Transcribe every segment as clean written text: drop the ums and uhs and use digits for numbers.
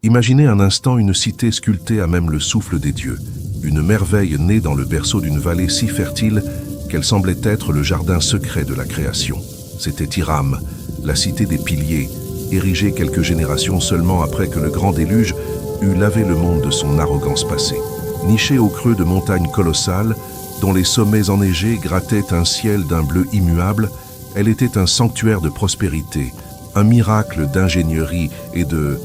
Imaginez un instant une cité sculptée à même le souffle des dieux, une merveille née dans le berceau d'une vallée si fertile qu'elle semblait être le jardin secret de la création. C'était Hiram, la cité des piliers, érigée quelques générations seulement après que le grand déluge eut lavé le monde de son arrogance passée. Nichée au creux de montagnes colossales, dont les sommets enneigés grattaient un ciel d'un bleu immuable, elle était un sanctuaire de prospérité, un miracle d'ingénierie et de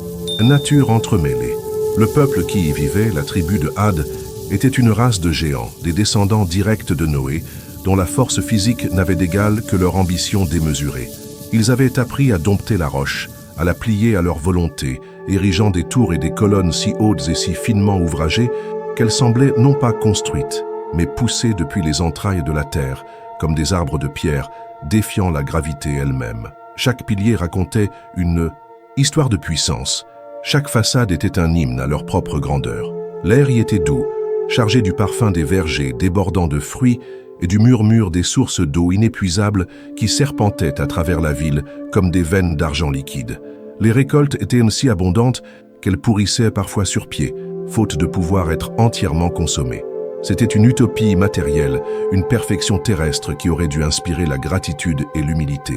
nature entremêlée. Le peuple qui y vivait, la tribu de Had, était une race de géants, des descendants directs de Noé, dont la force physique n'avait d'égal que leur ambition démesurée. Ils avaient appris à dompter la roche, à la plier à leur volonté, érigeant des tours et des colonnes si hautes et si finement ouvragées qu'elles semblaient non pas construites, mais poussées depuis les entrailles de la terre, comme des arbres de pierre, défiant la gravité elle-même. Chaque pilier racontait une histoire de puissance. Chaque façade était un hymne à leur propre grandeur. L'air y était doux, chargé du parfum des vergers débordant de fruits et du murmure des sources d'eau inépuisables qui serpentaient à travers la ville comme des veines d'argent liquide. Les récoltes étaient aussi abondantes qu'elles pourrissaient parfois sur pied, faute de pouvoir être entièrement consommées. C'était une utopie matérielle, une perfection terrestre qui aurait dû inspirer la gratitude et l'humilité.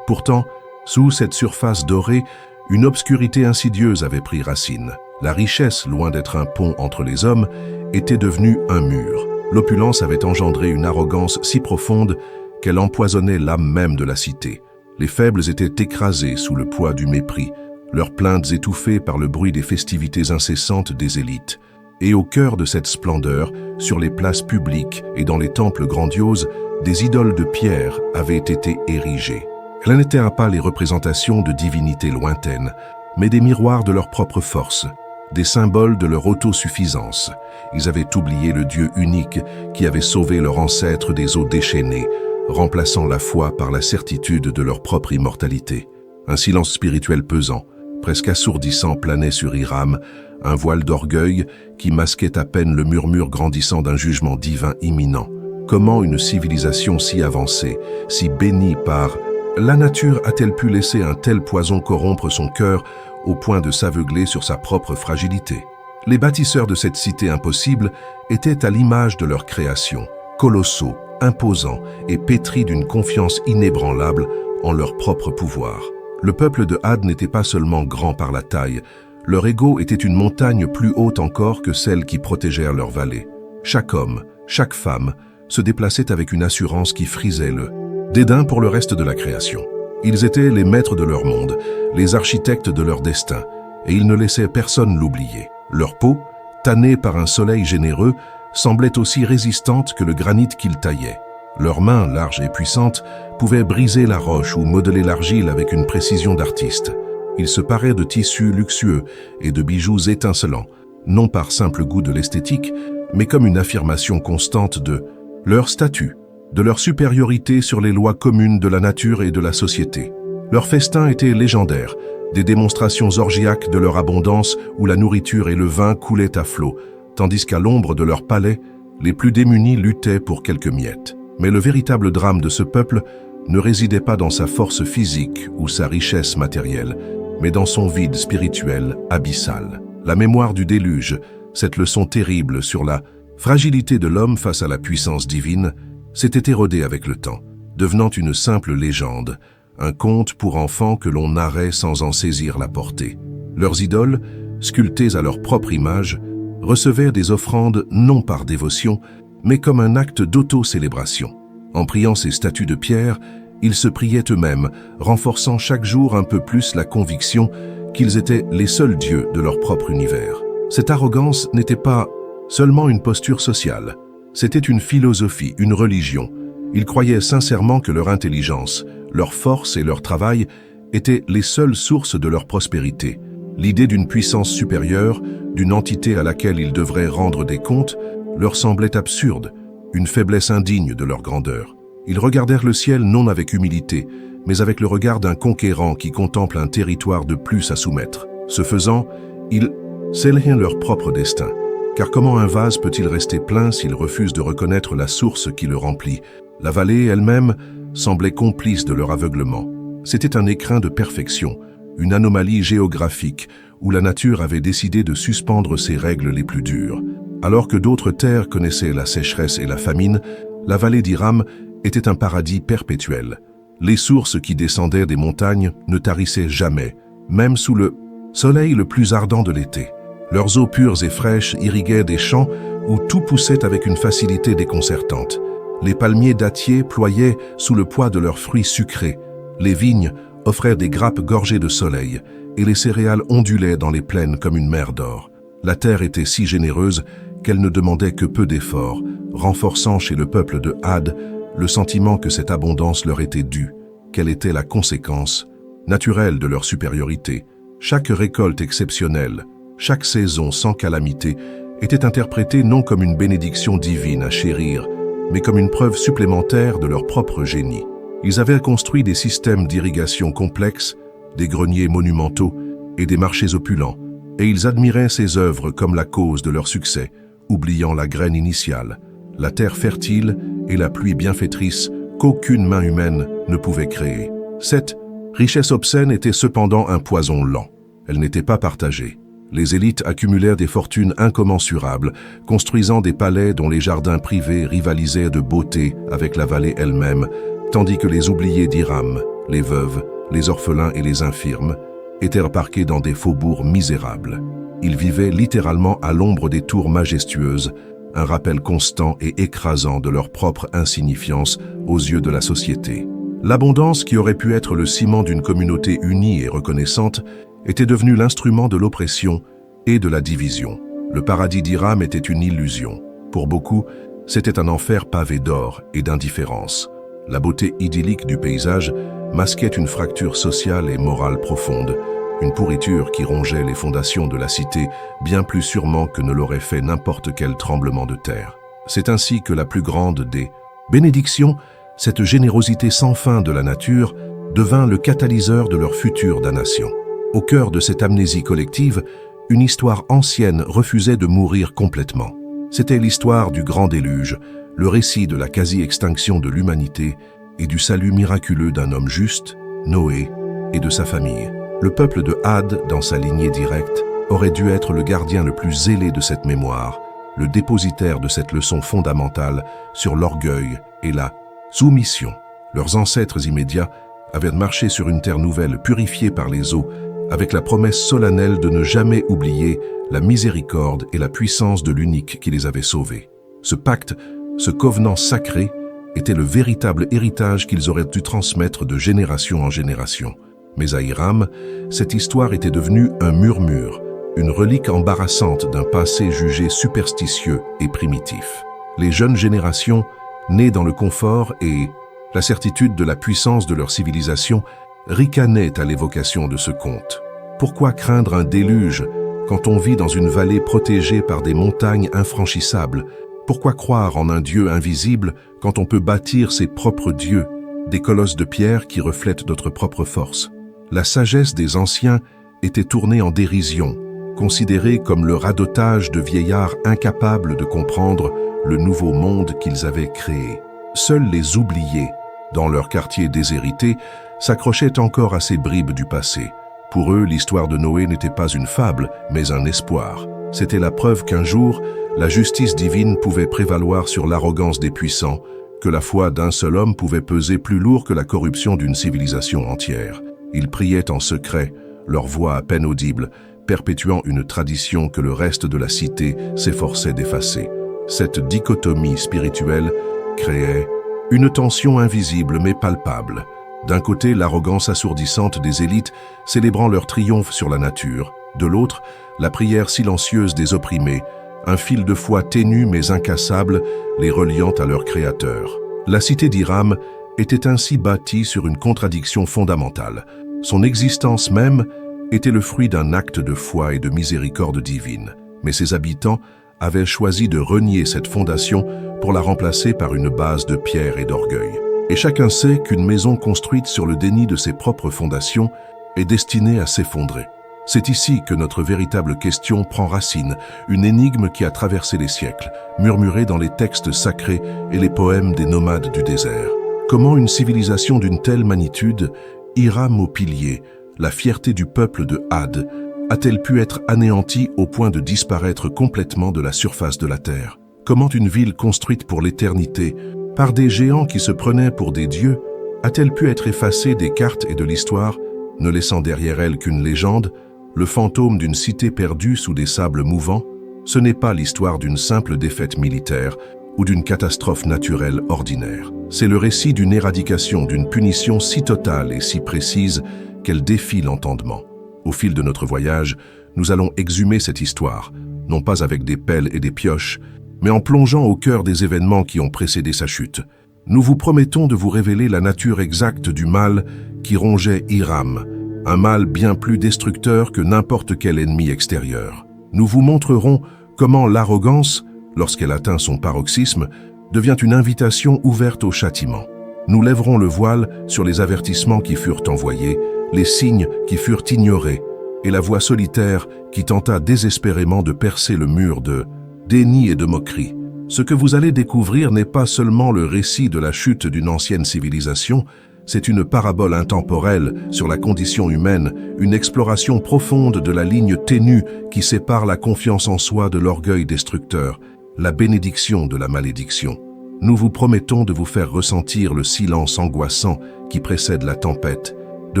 Pourtant, sous cette surface dorée, une obscurité insidieuse avait pris racine. La richesse, loin d'être un pont entre les hommes, était devenue un mur. L'opulence avait engendré une arrogance si profonde qu'elle empoisonnait l'âme même de la cité. Les faibles étaient écrasés sous le poids du mépris, leurs plaintes étouffées par le bruit des festivités incessantes des élites. Et au cœur de cette splendeur, sur les places publiques et dans les temples grandioses, des idoles de pierre avaient été érigées. Elles n'étaient pas les représentations de divinités lointaines, mais des miroirs de leur propre force, des symboles de leur autosuffisance. Ils avaient oublié le Dieu unique qui avait sauvé leurs ancêtres des eaux déchaînées, remplaçant la foi par la certitude de leur propre immortalité. Un silence spirituel pesant, presque assourdissant, planait sur Hiram, un voile d'orgueil qui masquait à peine le murmure grandissant d'un jugement divin imminent. Comment une civilisation si avancée, si bénie par la nature a-t-elle pu laisser un tel poison corrompre son cœur au point de s'aveugler sur sa propre fragilité? Les bâtisseurs de cette cité impossible étaient à l'image de leur création, colossaux, imposants et pétris d'une confiance inébranlable en leur propre pouvoir. Le peuple de Had n'était pas seulement grand par la taille, leur ego était une montagne plus haute encore que celles qui protégèrent leur vallée. Chaque homme, chaque femme, se déplaçait avec une assurance qui frisait le dédain pour le reste de la création. Ils étaient les maîtres de leur monde, les architectes de leur destin, et ils ne laissaient personne l'oublier. Leur peau, tannée par un soleil généreux, semblait aussi résistante que le granit qu'ils taillaient. Leurs mains, larges et puissantes, pouvaient briser la roche ou modeler l'argile avec une précision d'artiste. Ils se paraient de tissus luxueux et de bijoux étincelants, non par simple goût de l'esthétique, mais comme une affirmation constante de leur statut, de leur supériorité sur les lois communes de la nature et de la société. Leurs festins étaient légendaires, des démonstrations orgiaques de leur abondance où la nourriture et le vin coulaient à flot, tandis qu'à l'ombre de leur palais, les plus démunis luttaient pour quelques miettes. Mais le véritable drame de ce peuple ne résidait pas dans sa force physique ou sa richesse matérielle, mais dans son vide spirituel abyssal. La mémoire du déluge, cette leçon terrible sur la fragilité de l'homme face à la puissance divine, s'était érodée avec le temps, devenant une simple légende, un conte pour enfants que l'on narrait sans en saisir la portée. Leurs idoles, sculptées à leur propre image, recevaient des offrandes non par dévotion, mais comme un acte d'auto-célébration. En priant ces statues de pierre, ils se priaient eux-mêmes, renforçant chaque jour un peu plus la conviction qu'ils étaient les seuls dieux de leur propre univers. Cette arrogance n'était pas seulement une posture sociale, c'était une philosophie, une religion. Ils croyaient sincèrement que leur intelligence, leur force et leur travail étaient les seules sources de leur prospérité. L'idée d'une puissance supérieure, d'une entité à laquelle ils devraient rendre des comptes, leur semblait absurde, une faiblesse indigne de leur grandeur. Ils regardèrent le ciel non avec humilité, mais avec le regard d'un conquérant qui contemple un territoire de plus à soumettre. Ce faisant, ils scellèrent leur propre destin. Car comment un vase peut-il rester plein s'il refuse de reconnaître la source qui le remplit? La vallée elle-même semblait complice de leur aveuglement. C'était un écrin de perfection, une anomalie géographique où la nature avait décidé de suspendre ses règles les plus dures. Alors que d'autres terres connaissaient la sécheresse et la famine, la vallée d'Iram était un paradis perpétuel. Les sources qui descendaient des montagnes ne tarissaient jamais, même sous le soleil le plus ardent de l'été. Leurs eaux pures et fraîches irriguaient des champs où tout poussait avec une facilité déconcertante. Les palmiers dattiers ployaient sous le poids de leurs fruits sucrés. Les vignes offraient des grappes gorgées de soleil et les céréales ondulaient dans les plaines comme une mer d'or. La terre était si généreuse qu'elle ne demandait que peu d'efforts, renforçant chez le peuple de Had le sentiment que cette abondance leur était due, qu'elle était la conséquence naturelle de leur supériorité. Chaque récolte exceptionnelle, chaque saison sans calamité était interprétée non comme une bénédiction divine à chérir, mais comme une preuve supplémentaire de leur propre génie. Ils avaient construit des systèmes d'irrigation complexes, des greniers monumentaux et des marchés opulents, et ils admiraient ces œuvres comme la cause de leur succès, oubliant la graine initiale, la terre fertile et la pluie bienfaitrice qu'aucune main humaine ne pouvait créer. Cette richesse obscène était cependant un poison lent. Elle n'était pas partagée. Les élites accumulèrent des fortunes incommensurables, construisant des palais dont les jardins privés rivalisaient de beauté avec la vallée elle-même, tandis que les oubliés d'Iram, les veuves, les orphelins et les infirmes, étaient reparqués dans des faubourgs misérables. Ils vivaient littéralement à l'ombre des tours majestueuses, un rappel constant et écrasant de leur propre insignifiance aux yeux de la société. L'abondance qui aurait pu être le ciment d'une communauté unie et reconnaissante était devenue l'instrument de l'oppression et de la division. Le paradis d'Iram était une illusion. Pour beaucoup, c'était un enfer pavé d'or et d'indifférence. La beauté idyllique du paysage masquait une fracture sociale et morale profonde, une pourriture qui rongeait les fondations de la cité bien plus sûrement que ne l'aurait fait n'importe quel tremblement de terre. C'est ainsi que la plus grande des bénédictions, cette générosité sans fin de la nature, devint le catalyseur de leur future damnation. Au cœur de cette amnésie collective, une histoire ancienne refusait de mourir complètement. C'était l'histoire du grand déluge, le récit de la quasi-extinction de l'humanité et du salut miraculeux d'un homme juste, Noé, et de sa famille. Le peuple de Had, dans sa lignée directe, aurait dû être le gardien le plus zélé de cette mémoire, le dépositaire de cette leçon fondamentale sur l'orgueil et la soumission. Leurs ancêtres immédiats avaient marché sur une terre nouvelle purifiée par les eaux, avec la promesse solennelle de ne jamais oublier la miséricorde et la puissance de l'unique qui les avait sauvés. Ce pacte, ce covenant sacré, était le véritable héritage qu'ils auraient dû transmettre de génération en génération. Mais à Iram, cette histoire était devenue un murmure, une relique embarrassante d'un passé jugé superstitieux et primitif. Les jeunes générations, nées dans le confort et la certitude de la puissance de leur civilisation, ricanaient à l'évocation de ce conte. Pourquoi craindre un déluge quand on vit dans une vallée protégée par des montagnes infranchissables? Pourquoi croire en un Dieu invisible quand on peut bâtir ses propres dieux, des colosses de pierre qui reflètent notre propre force? La sagesse des anciens était tournée en dérision, considérée comme le radotage de vieillards incapables de comprendre le nouveau monde qu'ils avaient créé. Seuls les oubliés, dans leur quartier déshérité, s'accrochaient encore à ces bribes du passé. Pour eux, l'histoire de Noé n'était pas une fable, mais un espoir. C'était la preuve qu'un jour, la justice divine pouvait prévaloir sur l'arrogance des puissants, que la foi d'un seul homme pouvait peser plus lourd que la corruption d'une civilisation entière. Ils priaient en secret, leur voix à peine audible, perpétuant une tradition que le reste de la cité s'efforçait d'effacer. Cette dichotomie spirituelle créait une tension invisible mais palpable. D'un côté, l'arrogance assourdissante des élites célébrant leur triomphe sur la nature. De l'autre, la prière silencieuse des opprimés, un fil de foi ténu mais incassable les reliant à leur créateur. La cité d'Iram était ainsi bâtie sur une contradiction fondamentale. Son existence même était le fruit d'un acte de foi et de miséricorde divine. Mais ses habitants avaient choisi de renier cette fondation pour la remplacer par une base de pierre et d'orgueil. Et chacun sait qu'une maison construite sur le déni de ses propres fondations est destinée à s'effondrer. C'est ici que notre véritable question prend racine, une énigme qui a traversé les siècles, murmurée dans les textes sacrés et les poèmes des nomades du désert. Comment une civilisation d'une telle magnitude, Iram aux piliers, la fierté du peuple de Had, a-t-elle pu être anéantie au point de disparaître complètement de la surface de la terre? Comment une ville construite pour l'éternité, par des géants qui se prenaient pour des dieux, a-t-elle pu être effacée des cartes et de l'histoire, ne laissant derrière elle qu'une légende, le fantôme d'une cité perdue sous des sables mouvants? Ce n'est pas l'histoire d'une simple défaite militaire ou d'une catastrophe naturelle ordinaire. C'est le récit d'une éradication, d'une punition si totale et si précise qu'elle défie l'entendement. Au fil de notre voyage, nous allons exhumer cette histoire, non pas avec des pelles et des pioches, mais en plongeant au cœur des événements qui ont précédé sa chute. Nous vous promettons de vous révéler la nature exacte du mal qui rongeait Hiram, un mal bien plus destructeur que n'importe quel ennemi extérieur. Nous vous montrerons comment l'arrogance, lorsqu'elle atteint son paroxysme, devient une invitation ouverte au châtiment. Nous lèverons le voile sur les avertissements qui furent envoyés, les signes qui furent ignorés, et la voix solitaire qui tenta désespérément de percer le mur de déni et de moquerie. Ce que vous allez découvrir n'est pas seulement le récit de la chute d'une ancienne civilisation, c'est une parabole intemporelle sur la condition humaine, une exploration profonde de la ligne ténue qui sépare la confiance en soi de l'orgueil destructeur, la bénédiction de la malédiction. Nous vous promettons de vous faire ressentir le silence angoissant qui précède la tempête, de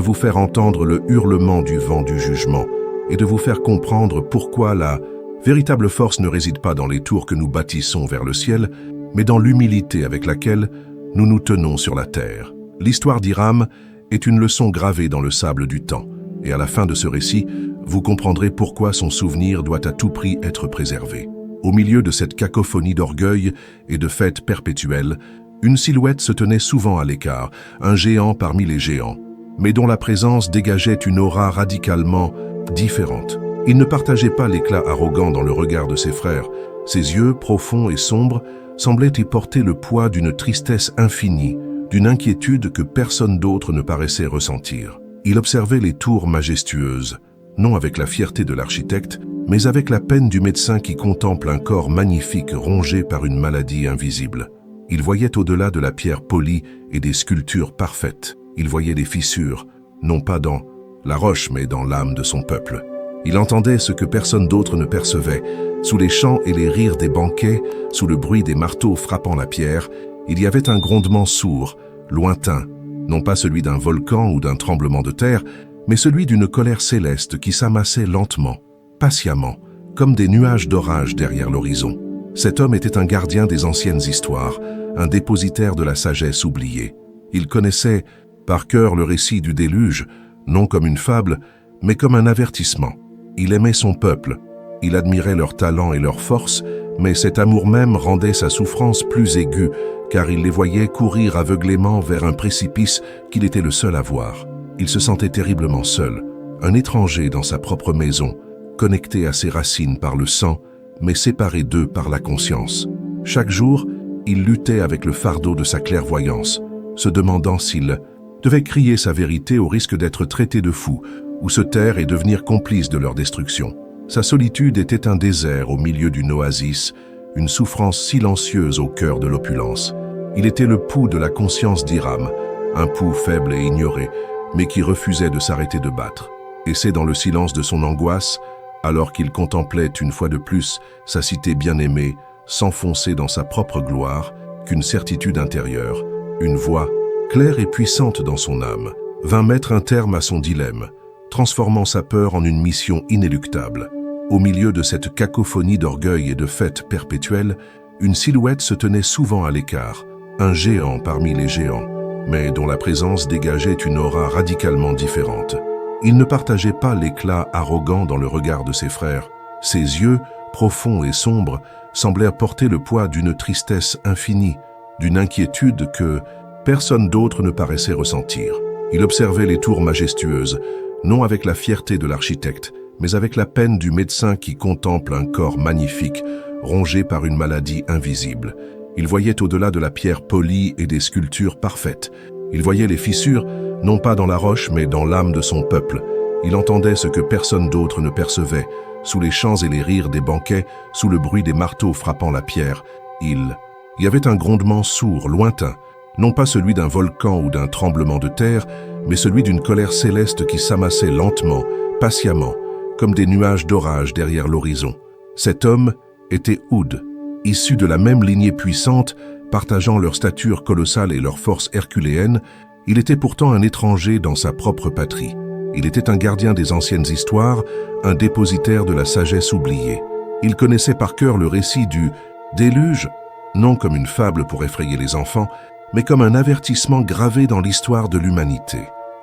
vous faire entendre le hurlement du vent du jugement et de vous faire comprendre pourquoi la véritable force ne réside pas dans les tours que nous bâtissons vers le ciel, mais dans l'humilité avec laquelle nous nous tenons sur la terre. L'histoire d'Hiram est une leçon gravée dans le sable du temps, et à la fin de ce récit, vous comprendrez pourquoi son souvenir doit à tout prix être préservé. Au milieu de cette cacophonie d'orgueil et de fêtes perpétuelles, une silhouette se tenait souvent à l'écart, un géant parmi les géants, mais dont la présence dégageait une aura radicalement différente. Il ne partageait pas l'éclat arrogant dans le regard de ses frères. Ses yeux, profonds et sombres, semblaient y porter le poids d'une tristesse infinie, d'une inquiétude que personne d'autre ne paraissait ressentir. Il observait les tours majestueuses, non avec la fierté de l'architecte, mais avec la peine du médecin qui contemple un corps magnifique rongé par une maladie invisible. Il voyait au-delà de la pierre polie et des sculptures parfaites. Il voyait les fissures, non pas dans la roche, mais dans l'âme de son peuple. Il entendait ce que personne d'autre ne percevait. Sous les chants et les rires des banquets, sous le bruit des marteaux frappant la pierre, il y avait un grondement sourd, lointain, non pas celui d'un volcan ou d'un tremblement de terre, mais celui d'une colère céleste qui s'amassait lentement, patiemment, comme des nuages d'orage derrière l'horizon. Cet homme était un gardien des anciennes histoires, un dépositaire de la sagesse oubliée. Il connaissait par cœur le récit du déluge, non comme une fable, mais comme un avertissement. Il aimait son peuple, il admirait leur talent et leur force, mais cet amour même rendait sa souffrance plus aiguë, car il les voyait courir aveuglément vers un précipice qu'il était le seul à voir. Il se sentait terriblement seul, un étranger dans sa propre maison, connecté à ses racines par le sang, mais séparé d'eux par la conscience. Chaque jour, il luttait avec le fardeau de sa clairvoyance, se demandant s'il devait crier sa vérité au risque d'être traité de fou, ou se taire et devenir complice de leur destruction. Sa solitude était un désert au milieu d'une oasis, une souffrance silencieuse au cœur de l'opulence. Il était le pouls de la conscience d'Hiram, un pouls faible et ignoré, mais qui refusait de s'arrêter de battre. Et c'est dans le silence de son angoisse, alors qu'il contemplait une fois de plus sa cité bien-aimée, s'enfoncer dans sa propre gloire, qu'une certitude intérieure, une voix, claire et puissante dans son âme, vint mettre un terme à son dilemme, transformant sa peur en une mission inéluctable. Au milieu de cette cacophonie d'orgueil et de fêtes perpétuelles, une silhouette se tenait souvent à l'écart, un géant parmi les géants, mais dont la présence dégageait une aura radicalement différente. Il ne partageait pas l'éclat arrogant dans le regard de ses frères. Ses yeux, profonds et sombres, semblaient porter le poids d'une tristesse infinie, d'une inquiétude que personne d'autre ne paraissait ressentir. Il observait les tours majestueuses, non avec la fierté de l'architecte, mais avec la peine du médecin qui contemple un corps magnifique, rongé par une maladie invisible. Il voyait au-delà de la pierre polie et des sculptures parfaites. Il voyait les fissures, non pas dans la roche, mais dans l'âme de son peuple. Il entendait ce que personne d'autre ne percevait, sous les chants et les rires des banquets, sous le bruit des marteaux frappant la pierre. Il y avait un grondement sourd, lointain, non pas celui d'un volcan ou d'un tremblement de terre, mais celui d'une colère céleste qui s'amassait lentement, patiemment, comme des nuages d'orage derrière l'horizon. Cet homme était Oud, issu de la même lignée puissante, partageant leur stature colossale et leur force herculéenne. Il était pourtant un étranger dans sa propre patrie. Il était un gardien des anciennes histoires, un dépositaire de la sagesse oubliée. Il connaissait par cœur le récit du déluge, non comme une fable pour effrayer les enfants, mais comme un avertissement gravé dans l'histoire de l'humanité.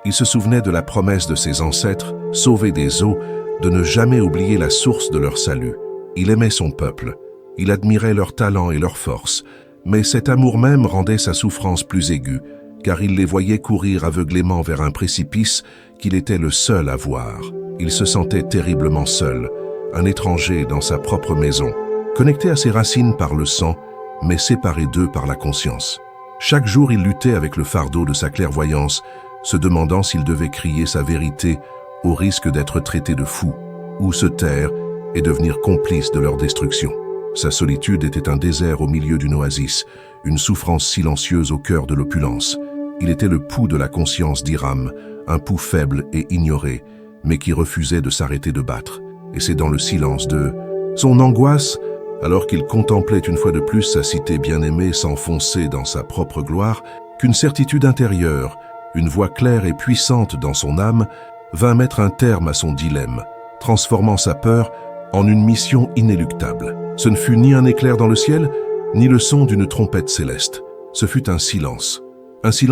Il se souvenait de la promesse de ses ancêtres, sauvés des eaux, de ne jamais oublier la source de leur salut. Il aimait son peuple, il admirait leur talent et leur force, mais cet amour même rendait sa souffrance plus aiguë, car il les voyait courir aveuglément vers un précipice qu'il était le seul à voir. Il se sentait terriblement seul, un étranger dans sa propre maison, connecté à ses racines par le sang, mais séparé d'eux par la conscience. Chaque jour, il luttait avec le fardeau de sa clairvoyance, se demandant s'il devait crier sa vérité au risque d'être traité de fou, ou se taire et devenir complice de leur destruction. Sa solitude était un désert au milieu d'une oasis, une souffrance silencieuse au cœur de l'opulence. Il était le pouls de la conscience d'Hiram, un pouls faible et ignoré, mais qui refusait de s'arrêter de battre. Et c'est dans le silence de son angoisse, alors qu'il contemplait une fois de plus sa cité bien-aimée s'enfoncer dans sa propre gloire, qu'une certitude intérieure, une voix claire et puissante dans son âme, vint mettre un terme à son dilemme, transformant sa peur en une mission inéluctable. Ce ne fut ni un éclair dans le ciel, ni le son d'une trompette céleste. Ce fut un silence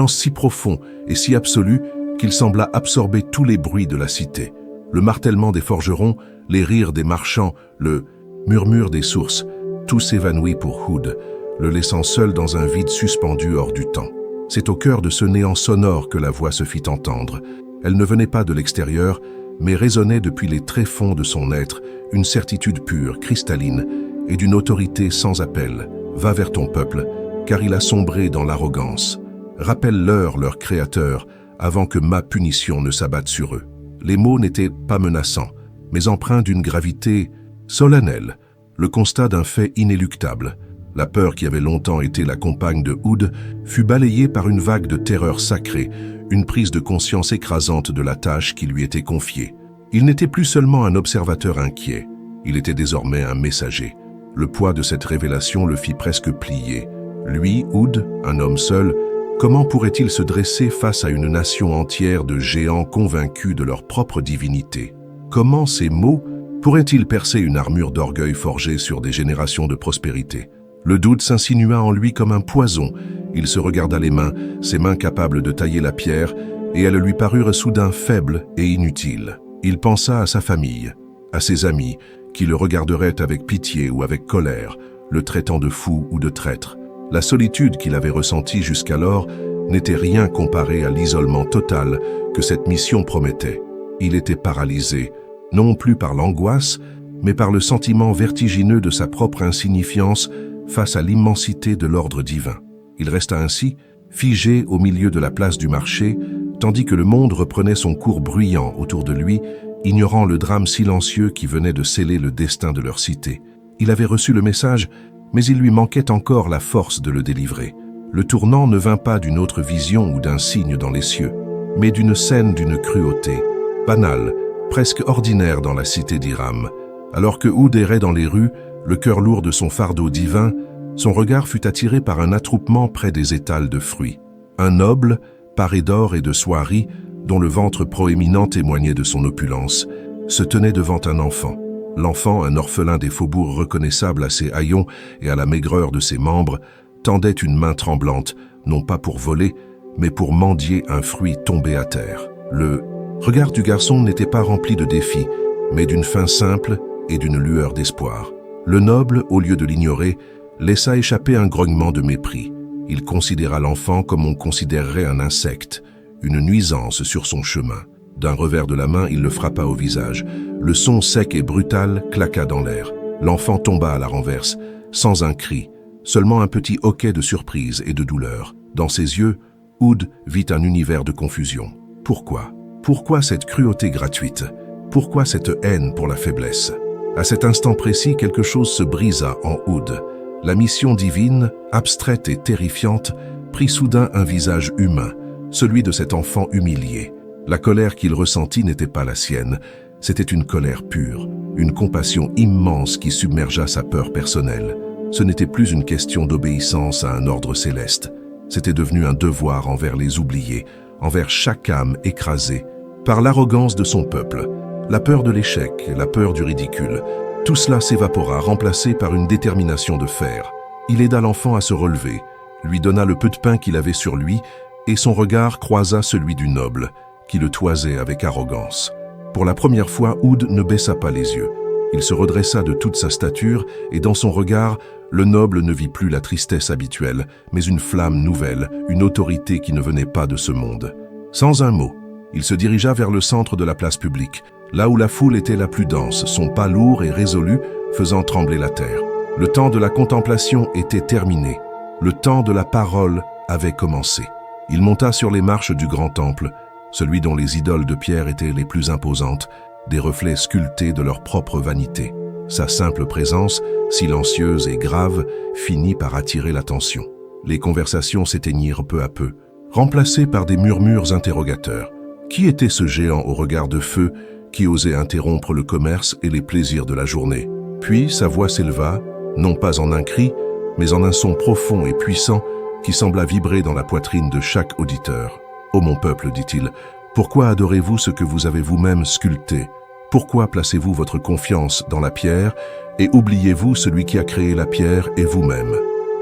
si profond et si absolu qu'il sembla absorber tous les bruits de la cité. Le martèlement des forgerons, les rires des marchands, le murmure des sources, tout s'évanouit pour Oud, le laissant seul dans un vide suspendu hors du temps. C'est au cœur de ce néant sonore que la voix se fit entendre. Elle ne venait pas de l'extérieur, mais résonnait depuis les tréfonds de son être, une certitude pure, cristalline, et d'une autorité sans appel. Va vers ton peuple, car il a sombré dans l'arrogance. Rappelle-leur leur créateur, avant que ma punition ne s'abatte sur eux. Les mots n'étaient pas menaçants, mais empreints d'une gravité solennelle, le constat d'un fait inéluctable. La peur qui avait longtemps été la compagne de Oud fut balayée par une vague de terreur sacrée, une prise de conscience écrasante de la tâche qui lui était confiée. Il n'était plus seulement un observateur inquiet, il était désormais un messager. Le poids de cette révélation le fit presque plier. Lui, Oud, un homme seul, comment pourrait-il se dresser face à une nation entière de géants convaincus de leur propre divinité? Comment ces mots pourraient-ils percer une armure d'orgueil forgée sur des générations de prospérité? Le doute s'insinua en lui comme un poison. Il se regarda les mains, ses mains capables de tailler la pierre, et elles lui parurent soudain faibles et inutiles. Il pensa à sa famille, à ses amis, qui le regarderaient avec pitié ou avec colère, le traitant de fou ou de traître. La solitude qu'il avait ressentie jusqu'alors n'était rien comparée à l'isolement total que cette mission promettait. Il était paralysé, non plus par l'angoisse, mais par le sentiment vertigineux de sa propre insignifiance face à l'immensité de l'ordre divin. Il resta ainsi, figé au milieu de la place du marché, tandis que le monde reprenait son cours bruyant autour de lui, ignorant le drame silencieux qui venait de sceller le destin de leur cité. Il avait reçu le message, mais il lui manquait encore la force de le délivrer. Le tournant ne vint pas d'une autre vision ou d'un signe dans les cieux, mais d'une scène d'une cruauté, banale, presque ordinaire dans la cité d'Hiram. Alors que Oud errait dans les rues, le cœur lourd de son fardeau divin, son regard fut attiré par un attroupement près des étals de fruits. Un noble, paré d'or et de soieries, dont le ventre proéminent témoignait de son opulence, se tenait devant un enfant. L'enfant, un orphelin des faubourgs reconnaissable à ses haillons et à la maigreur de ses membres, tendait une main tremblante, non pas pour voler, mais pour mendier un fruit tombé à terre. Le regard du garçon n'était pas rempli de défi, mais d'une faim simple et d'une lueur d'espoir. Le noble, au lieu de l'ignorer, laissa échapper un grognement de mépris. Il considéra l'enfant comme on considérerait un insecte, une nuisance sur son chemin. D'un revers de la main, il le frappa au visage. Le son sec et brutal claqua dans l'air. L'enfant tomba à la renverse, sans un cri, seulement un petit hoquet de surprise et de douleur. Dans ses yeux, Oud vit un univers de confusion. Pourquoi? Pourquoi cette cruauté gratuite? Pourquoi cette haine pour la faiblesse? À cet instant précis, quelque chose se brisa en Oud. La mission divine, abstraite et terrifiante, prit soudain un visage humain, celui de cet enfant humilié. La colère qu'il ressentit n'était pas la sienne, c'était une colère pure, une compassion immense qui submergea sa peur personnelle. Ce n'était plus une question d'obéissance à un ordre céleste, c'était devenu un devoir envers les oubliés, envers chaque âme écrasée par l'arrogance de son peuple, la peur de l'échec, la peur du ridicule. Tout cela s'évapora, remplacé par une détermination de fer. Il aida l'enfant à se relever, lui donna le peu de pain qu'il avait sur lui, et son regard croisa celui du noble, qui le toisait avec arrogance. Pour la première fois, Oud ne baissa pas les yeux. Il se redressa de toute sa stature, et dans son regard, le noble ne vit plus la tristesse habituelle, mais une flamme nouvelle, une autorité qui ne venait pas de ce monde. Sans un mot, il se dirigea vers le centre de la place publique, là où la foule était la plus dense, son pas lourd et résolu faisant trembler la terre. Le temps de la contemplation était terminé, le temps de la parole avait commencé. Il monta sur les marches du grand temple, celui dont les idoles de pierre étaient les plus imposantes, des reflets sculptés de leur propre vanité. Sa simple présence, silencieuse et grave, finit par attirer l'attention. Les conversations s'éteignirent peu à peu, remplacées par des murmures interrogateurs. Qui était ce géant au regard de feu qui osait interrompre le commerce et les plaisirs de la journée? Puis sa voix s'éleva, non pas en un cri, mais en un son profond et puissant qui sembla vibrer dans la poitrine de chaque auditeur. « Ô mon peuple, dit-il, pourquoi adorez-vous ce que vous avez vous-même sculpté? Pourquoi placez-vous votre confiance dans la pierre et oubliez-vous celui qui a créé la pierre et vous-même »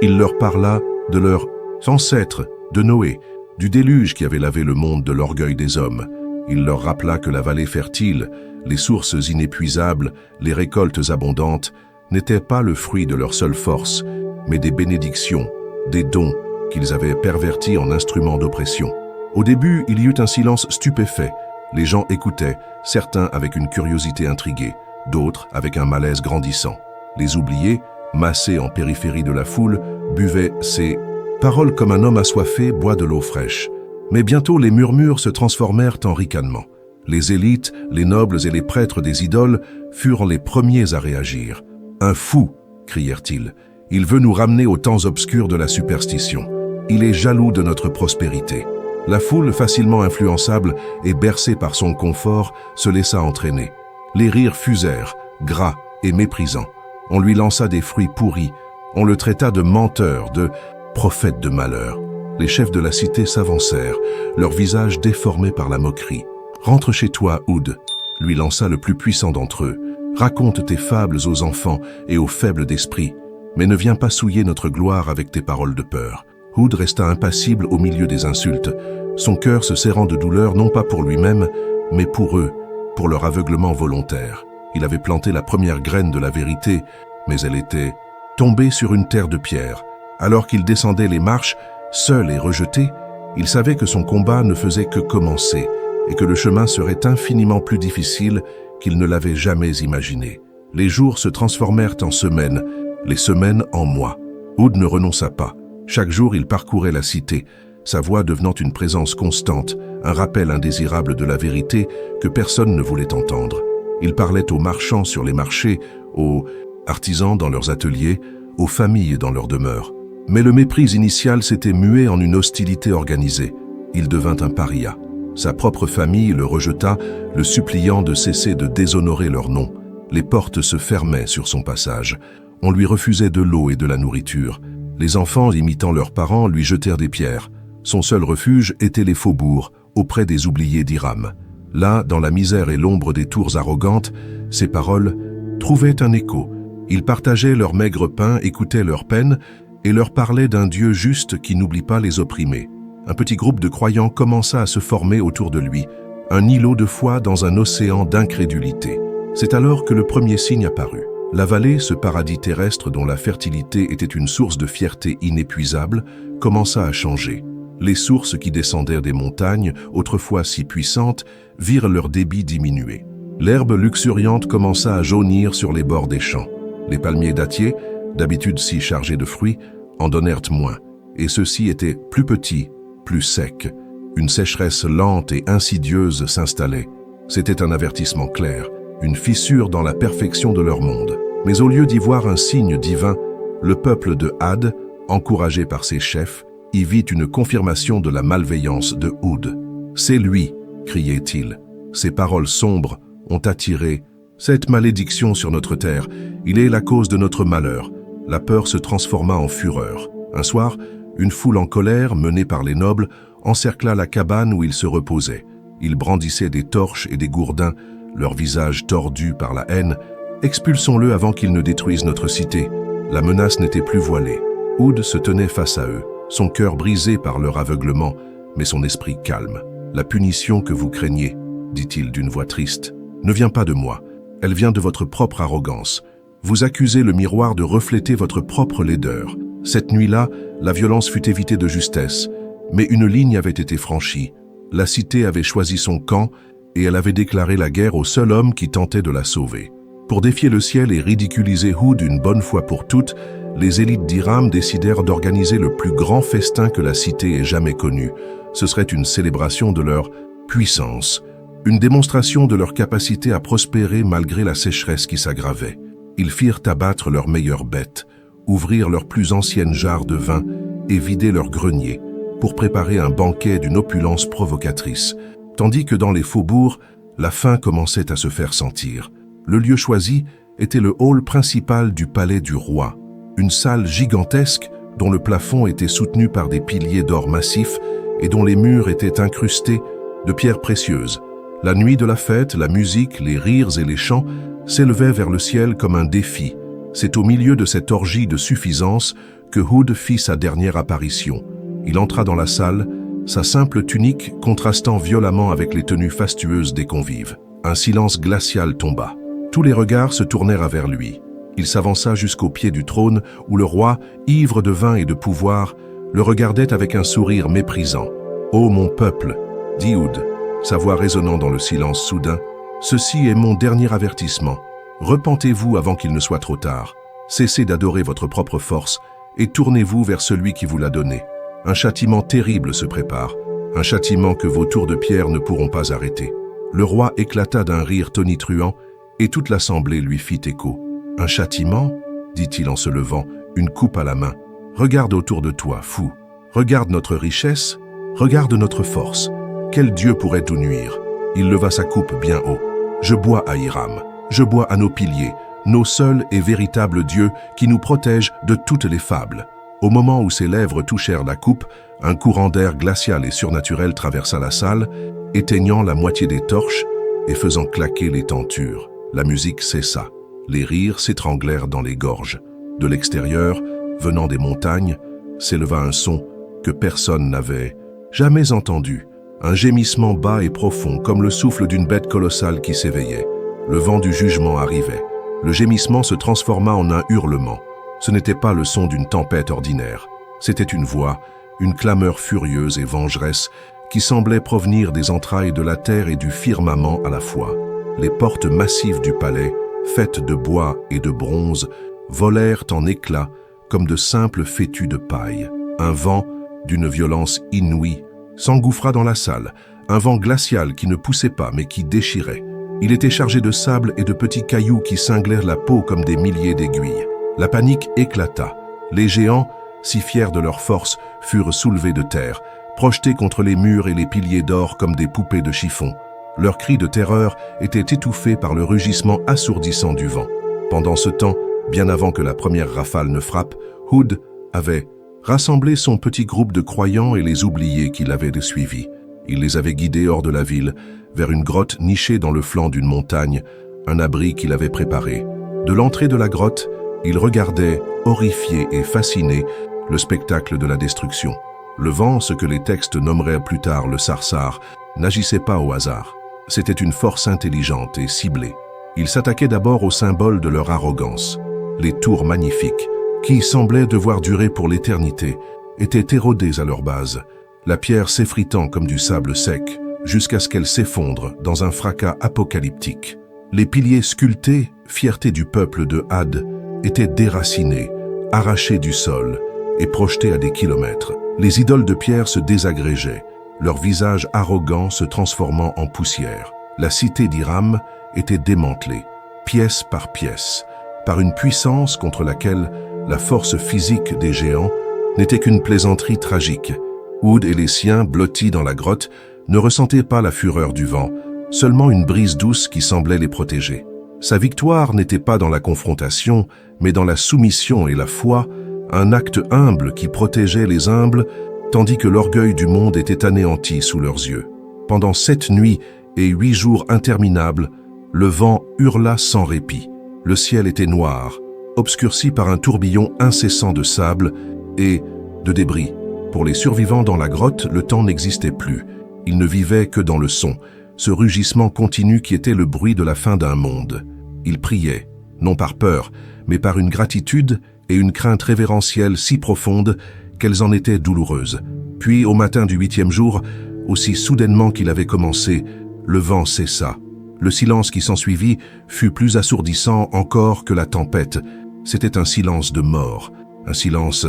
Il leur parla de leurs ancêtres, de Noé, du déluge qui avait lavé le monde de l'orgueil des hommes. Il leur rappela que la vallée fertile, les sources inépuisables, les récoltes abondantes, n'étaient pas le fruit de leur seule force, mais des bénédictions, des dons qu'ils avaient pervertis en instruments d'oppression. Au début, il y eut un silence stupéfait. Les gens écoutaient, certains avec une curiosité intriguée, d'autres avec un malaise grandissant. Les oubliés, massés en périphérie de la foule, buvaient ces paroles comme un homme assoiffé boit de l'eau fraîche. Mais bientôt les murmures se transformèrent en ricanements. Les élites, les nobles et les prêtres des idoles furent les premiers à réagir. « Un fou !» crièrent-ils. « Il veut nous ramener aux temps obscurs de la superstition. Il est jaloux de notre prospérité. » La foule, facilement influençable et bercée par son confort, se laissa entraîner. Les rires fusèrent, gras et méprisants. On lui lança des fruits pourris. On le traita de menteur, de prophète de malheur. Les chefs de la cité s'avancèrent, leurs visages déformés par la moquerie. « Rentre chez toi, Oud » lui lança le plus puissant d'entre eux. « Raconte tes fables aux enfants et aux faibles d'esprit, mais ne viens pas souiller notre gloire avec tes paroles de peur. » Oud resta impassible au milieu des insultes, son cœur se serrant de douleur non pas pour lui-même, mais pour eux, pour leur aveuglement volontaire. Il avait planté la première graine de la vérité, mais elle était tombée sur une terre de pierre. Alors qu'il descendait les marches, seul et rejeté, il savait que son combat ne faisait que commencer et que le chemin serait infiniment plus difficile qu'il ne l'avait jamais imaginé. Les jours se transformèrent en semaines, les semaines en mois. Oud ne renonça pas. Chaque jour, il parcourait la cité, sa voix devenant une présence constante, un rappel indésirable de la vérité que personne ne voulait entendre. Il parlait aux marchands sur les marchés, aux artisans dans leurs ateliers, aux familles dans leurs demeures. Mais le mépris initial s'était mué en une hostilité organisée. Il devint un paria. Sa propre famille le rejeta, le suppliant de cesser de déshonorer leur nom. Les portes se fermaient sur son passage. On lui refusait de l'eau et de la nourriture. Les enfants, imitant leurs parents, lui jetèrent des pierres. Son seul refuge était les faubourgs, auprès des oubliés d'Hiram. Là, dans la misère et l'ombre des tours arrogantes, ces paroles trouvaient un écho. Ils partageaient leur maigre pain, écoutaient leurs peines et leur parlaient d'un Dieu juste qui n'oublie pas les opprimés. Un petit groupe de croyants commença à se former autour de lui, un îlot de foi dans un océan d'incrédulité. C'est alors que le premier signe apparut. La vallée, ce paradis terrestre dont la fertilité était une source de fierté inépuisable, commença à changer. Les sources qui descendaient des montagnes, autrefois si puissantes, virent leur débit diminuer. L'herbe luxuriante commença à jaunir sur les bords des champs. Les palmiers dattiers, d'habitude si chargés de fruits, en donnèrent moins, et ceux-ci étaient plus petits, plus secs. Une sécheresse lente et insidieuse s'installait. C'était un avertissement clair, une fissure dans la perfection de leur monde. Mais au lieu d'y voir un signe divin, le peuple de Had, encouragé par ses chefs, y vit une confirmation de la malveillance de Hood. « C'est lui !» criait-il. Ses paroles sombres ont attiré cette malédiction sur notre terre. Il est la cause de notre malheur. La peur se transforma en fureur. Un soir, une foule en colère, menée par les nobles, encercla la cabane où ils se reposaient. Ils brandissaient des torches et des gourdins, leurs visages tordus par la haine. « Expulsons-le avant qu'il ne détruise notre cité. » La menace n'était plus voilée. Hood se tenait face à eux, son cœur brisé par leur aveuglement, mais son esprit calme. « La punition que vous craignez, dit-il d'une voix triste, ne vient pas de moi. Elle vient de votre propre arrogance. Vous accusez le miroir de refléter votre propre laideur. Cette nuit-là, la violence fut évitée de justesse, mais une ligne avait été franchie. La cité avait choisi son camp et elle avait déclaré la guerre au seul homme qui tentait de la sauver. Pour défier le ciel et ridiculiser Hood une bonne fois pour toutes, les élites d'Hiram décidèrent d'organiser le plus grand festin que la cité ait jamais connu. Ce serait une célébration de leur puissance, une démonstration de leur capacité à prospérer malgré la sécheresse qui s'aggravait. Ils firent abattre leurs meilleures bêtes, ouvrir leurs plus anciennes jarres de vin et vider leurs greniers pour préparer un banquet d'une opulence provocatrice, tandis que dans les faubourgs, la faim commençait à se faire sentir. Le lieu choisi était le hall principal du palais du roi, une salle gigantesque dont le plafond était soutenu par des piliers d'or massif et dont les murs étaient incrustés de pierres précieuses. La nuit de la fête, la musique, les rires et les chants s'élevaient vers le ciel comme un défi. C'est au milieu de cette orgie de suffisance que Hood fit sa dernière apparition. Il entra dans la salle, sa simple tunique contrastant violemment avec les tenues fastueuses des convives. Un silence glacial tomba. Tous les regards se tournèrent vers lui. Il s'avança jusqu'au pied du trône où le roi, ivre de vin et de pouvoir, le regardait avec un sourire méprisant. « Ô mon peuple !» dit Hood, sa voix résonnant dans le silence soudain. « Ceci est mon dernier avertissement. Repentez-vous avant qu'il ne soit trop tard. Cessez d'adorer votre propre force et tournez-vous vers celui qui vous l'a donné. Un châtiment terrible se prépare, un châtiment que vos tours de pierre ne pourront pas arrêter. » Le roi éclata d'un rire tonitruant et toute l'assemblée lui fit écho. « Un châtiment ?» dit-il en se levant, une coupe à la main. « Regarde autour de toi, fou. Regarde notre richesse, regarde notre force. Quel Dieu pourrait nous nuire ?» Il leva sa coupe bien haut. « Je bois à Hiram, je bois à nos piliers, nos seuls et véritables dieux qui nous protègent de toutes les fables. » Au moment où ses lèvres touchèrent la coupe, un courant d'air glacial et surnaturel traversa la salle, éteignant la moitié des torches et faisant claquer les tentures. La musique cessa. Les rires s'étranglèrent dans les gorges. De l'extérieur, venant des montagnes, s'éleva un son que personne n'avait jamais entendu. Un gémissement bas et profond, comme le souffle d'une bête colossale qui s'éveillait. Le vent du jugement arrivait. Le gémissement se transforma en un hurlement. Ce n'était pas le son d'une tempête ordinaire. C'était une voix, une clameur furieuse et vengeresse qui semblait provenir des entrailles de la terre et du firmament à la fois. Les portes massives du palais, faites de bois et de bronze, volèrent en éclats comme de simples fétus de paille. Un vent, d'une violence inouïe, s'engouffra dans la salle, un vent glacial qui ne poussait pas mais qui déchirait. Il était chargé de sable et de petits cailloux qui cinglèrent la peau comme des milliers d'aiguilles. La panique éclata. Les géants, si fiers de leur force, furent soulevés de terre, projetés contre les murs et les piliers d'or comme des poupées de chiffon. Leurs cris de terreur étaient étouffés par le rugissement assourdissant du vent. Pendant ce temps, bien avant que la première rafale ne frappe, Hood avait rassemblé son petit groupe de croyants et les oubliés qui l'avaient suivi. Il les avait guidés hors de la ville, vers une grotte nichée dans le flanc d'une montagne, un abri qu'il avait préparé. De l'entrée de la grotte, il regardait, horrifié et fasciné, le spectacle de la destruction. Le vent, ce que les textes nommeraient plus tard le Sarsar, n'agissait pas au hasard. C'était une force intelligente et ciblée. Il s'attaquait d'abord aux symboles de leur arrogance. Les tours magnifiques, qui semblaient devoir durer pour l'éternité, étaient érodées à leur base, la pierre s'effritant comme du sable sec, jusqu'à ce qu'elle s'effondre dans un fracas apocalyptique. Les piliers sculptés, fierté du peuple de Had, étaient déracinés, arrachés du sol et projetés à des kilomètres. Les idoles de pierre se désagrégeaient, leurs visages arrogants se transformant en poussière. La cité d'Hiram était démantelée, pièce par pièce, par une puissance contre laquelle la force physique des géants n'était qu'une plaisanterie tragique. Oud et les siens, blottis dans la grotte, ne ressentaient pas la fureur du vent, seulement une brise douce qui semblait les protéger. Sa victoire n'était pas dans la confrontation, mais dans la soumission et la foi, un acte humble qui protégeait les humbles, tandis que l'orgueil du monde était anéanti sous leurs yeux. Pendant 7 nuits et 8 jours interminables, le vent hurla sans répit. Le ciel était noir, obscurci par un tourbillon incessant de sable et de débris. Pour les survivants dans la grotte, le temps n'existait plus. Ils ne vivaient que dans le son, ce rugissement continu qui était le bruit de la fin d'un monde. Ils priaient, non par peur, mais par une gratitude et une crainte révérentielle si profondes qu'elles en étaient douloureuses. Puis, au matin du 8e jour, aussi soudainement qu'il avait commencé, le vent cessa. Le silence qui s'ensuivit fut plus assourdissant encore que la tempête. C'était un silence de mort, un silence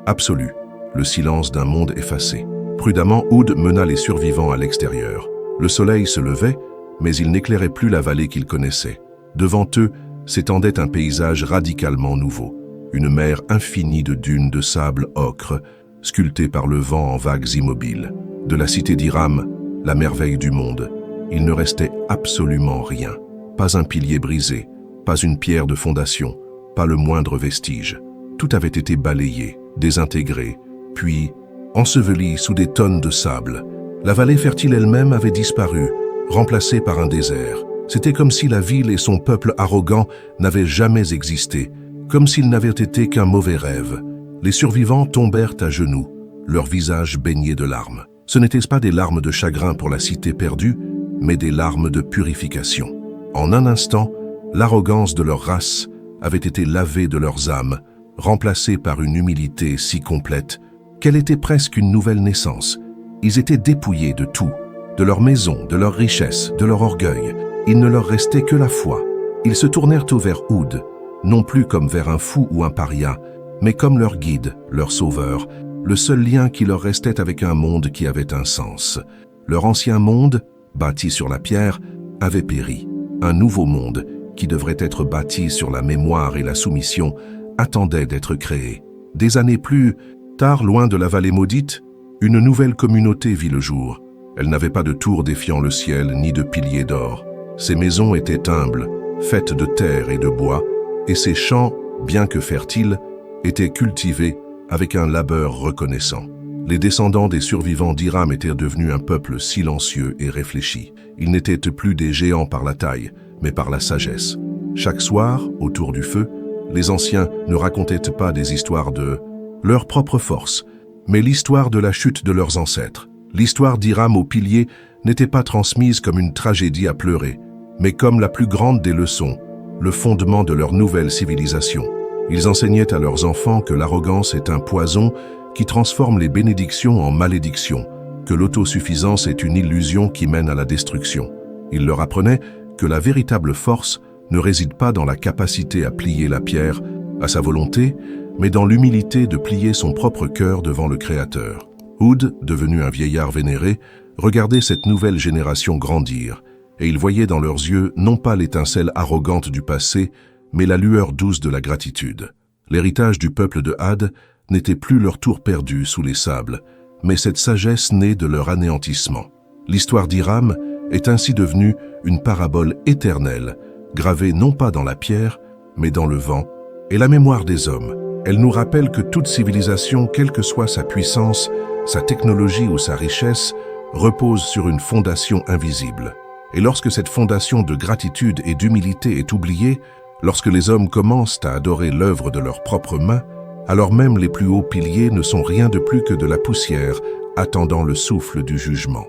absolu, le silence d'un monde effacé. Prudemment, Oud mena les survivants à l'extérieur. Le soleil se levait, mais il n'éclairait plus la vallée qu'ils connaissaient. Devant eux s'étendait un paysage radicalement nouveau. Une mer infinie de dunes de sable ocre, sculptées par le vent en vagues immobiles. De la cité d'Iram, la merveille du monde, il ne restait absolument rien. Pas un pilier brisé, pas une pierre de fondation, pas le moindre vestige. Tout avait été balayé, désintégré, puis enseveli sous des tonnes de sable. La vallée fertile elle-même avait disparu, remplacée par un désert. C'était comme si la ville et son peuple arrogant n'avaient jamais existé, comme s'ils n'avaient été qu'un mauvais rêve. Les survivants tombèrent à genoux, leurs visages baignés de larmes. Ce n'étaient pas des larmes de chagrin pour la cité perdue, mais des larmes de purification. En un instant, l'arrogance de leur race avait été lavée de leurs âmes, remplacée par une humilité si complète qu'elle était presque une nouvelle naissance. Ils étaient dépouillés de tout, de leur maison, de leur richesse, de leur orgueil. Il ne leur restait que la foi. Ils se tournèrent vers Oud, non plus comme vers un fou ou un paria, mais comme leur guide, leur sauveur, le seul lien qui leur restait avec un monde qui avait un sens. Leur ancien monde, bâti sur la pierre, avait péri. Un nouveau monde, qui devrait être bâti sur la mémoire et la soumission, attendait d'être créé. Des années plus tard, loin de la vallée maudite, une nouvelle communauté vit le jour. Elle n'avait pas de tour défiant le ciel, ni de piliers d'or. Ses maisons étaient humbles, faites de terre et de bois, et ses champs, bien que fertiles, étaient cultivés avec un labeur reconnaissant. Les descendants des survivants d'Iram étaient devenus un peuple silencieux et réfléchi. Ils n'étaient plus des géants par la taille, mais par la sagesse. Chaque soir, autour du feu, les anciens ne racontaient pas des histoires de leur propre force, mais l'histoire de la chute de leurs ancêtres. L'histoire d'Iram aux piliers n'était pas transmise comme une tragédie à pleurer, mais comme la plus grande des leçons, le fondement de leur nouvelle civilisation. Ils enseignaient à leurs enfants que l'arrogance est un poison qui transforme les bénédictions en malédictions, que l'autosuffisance est une illusion qui mène à la destruction. Ils leur apprenaient que la véritable force ne réside pas dans la capacité à plier la pierre, à sa volonté, mais dans l'humilité de plier son propre cœur devant le Créateur. Oud, devenu un vieillard vénéré, regardait cette nouvelle génération grandir, et il voyait dans leurs yeux non pas l'étincelle arrogante du passé, mais la lueur douce de la gratitude. L'héritage du peuple de Had n'était plus leur tour perdu sous les sables, mais cette sagesse née de leur anéantissement. L'histoire d'Iram est ainsi devenue une parabole éternelle, gravée non pas dans la pierre, mais dans le vent, et la mémoire des hommes. Elle nous rappelle que toute civilisation, quelle que soit sa puissance, sa technologie ou sa richesse, repose sur une fondation invisible. Et lorsque cette fondation de gratitude et d'humilité est oubliée, lorsque les hommes commencent à adorer l'œuvre de leurs propres mains, alors même les plus hauts piliers ne sont rien de plus que de la poussière attendant le souffle du jugement.